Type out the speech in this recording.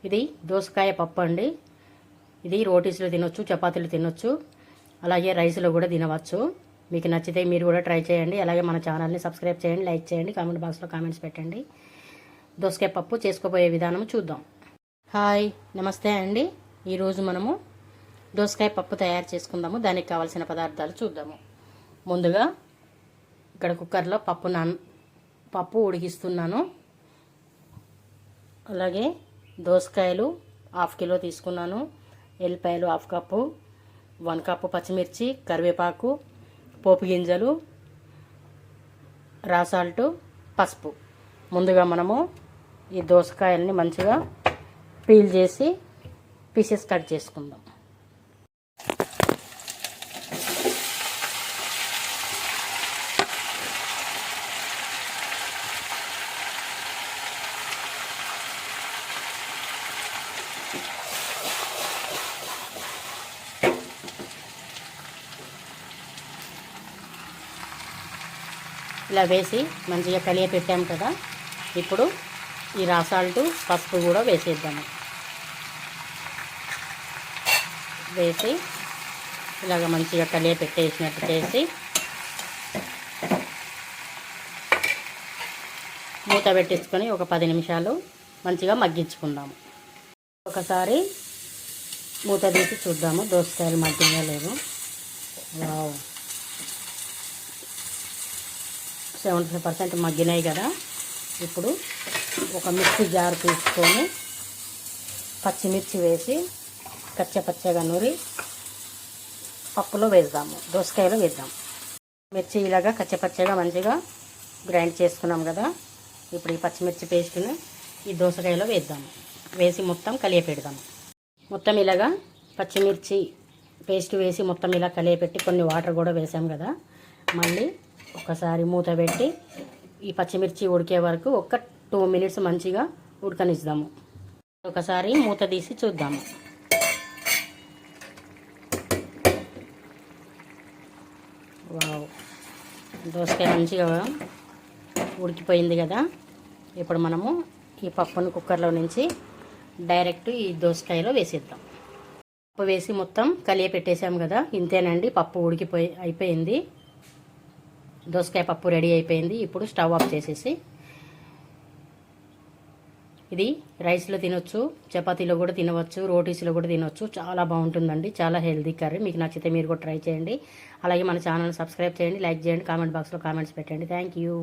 ఇది దోసకాయ పప్పు అండి. ఇది రోటీస్లో తినొచ్చు, చపాతీలు తినొచ్చు, అలాగే రైస్లో కూడా తినవచ్చు. మీకు నచ్చితే మీరు కూడా ట్రై చేయండి. అలాగే మన ఛానల్ని సబ్స్క్రైబ్ చేయండి, లైక్ చేయండి, కామెంట్ బాక్స్లో కామెంట్స్ పెట్టండి. దోసకాయ పప్పు చేసుకోబోయే విధానం చూద్దాం. హాయ్, నమస్తే అండి. ఈరోజు మనము దోసకాయ పప్పు తయారు చేసుకుందాము. దానికి కావాల్సిన పదార్థాలు చూద్దాము. ముందుగా ఇక్కడ కుక్కర్లో పప్పు ఉడికిస్తున్నాను. అలాగే దోసకాయలు 1/2 కిలో తీసుకున్నాను. ఎల్లిపాయలు 1/2 కప్పు, 1 కప్పు పచ్చిమిర్చి, కరివేపాకు, పోపు గింజలు, రా సాల్ట్, పసుపు. ముందుగా మనము ఈ దోసకాయల్ని మంచిగా పీల్ చేసి పీసెస్ కట్ చేసుకుందాం. ఇలా వేసి మంచిగా కలియ పెట్టాము కదా. ఇప్పుడు ఈ రా సాల్ట్, పసుపు కూడా వేసేద్దాము. వేసి ఇలాగ మంచిగా కలియ పెట్టేసినట్టు చేసి మూత పెట్టించుకొని ఒక 10 నిమిషాలు మంచిగా మగ్గించుకుందాము. ఒకసారి మూత తీసి చూద్దాము దోసకాయలు మగ్గినా లేదు. వావ్, 70% మగ్గినాయి కదా. ఇప్పుడు ఒక మిక్సీ జార్ తీసుకొని పచ్చిమిర్చి వేసి కచ్చపచ్చగా నూరి పప్పులో వేద్దాము, దోసకాయలో వేద్దాం. మిర్చి ఇలాగా కచ్చపచ్చగా మంచిగా గ్రైండ్ చేసుకున్నాం కదా. ఇప్పుడు ఈ పచ్చిమిర్చి పేస్ట్ని ఈ దోసకాయలో వేద్దాము. వేసి మొత్తం కలియపెడదాము. మొత్తం ఇలాగా పచ్చిమిర్చి పేస్ట్ వేసి మొత్తం ఇలా కలియపెట్టి కొన్ని వాటర్ కూడా వేసాం కదా. మళ్ళీ ఒకసారి మూత పెట్టి ఈ పచ్చిమిర్చి ఉడికే వరకు ఒక 2 మినిట్స్ మంచిగా ఉడకనిద్దాము. ఒకసారి మూత తీసి చూద్దాము. వావ్, దోసకాయ మంచిగా ఉడికిపోయింది కదా. ఇప్పుడు మనము ఈ పప్పును కుక్కర్లో నుంచి డైరెక్ట్ ఈ దోసకాయలో వేసేద్దాం. పప్పు వేసి మొత్తం కలియ పెట్టేసాము కదా. ఇంతేనండి, పప్పు అయిపోయింది. దోసకాయ పప్పు రెడీ అయిపోయింది. ఇప్పుడు స్టవ్ ఆఫ్ చేసేసి ఇది రైస్లో తినొచ్చు, చపాతీలో కూడా తినవచ్చు, రోటీస్లో కూడా తినవచ్చు. చాలా బాగుంటుందండి, చాలా హెల్దీ కర్రీ. మీకు నచ్చితే మీరు కూడా ట్రై చేయండి. అలాగే మన ఛానల్ని సబ్స్క్రైబ్ చేయండి, లైక్ చేయండి, కామెంట్ బాక్స్లో కామెంట్స్ పెట్టండి. Thank you.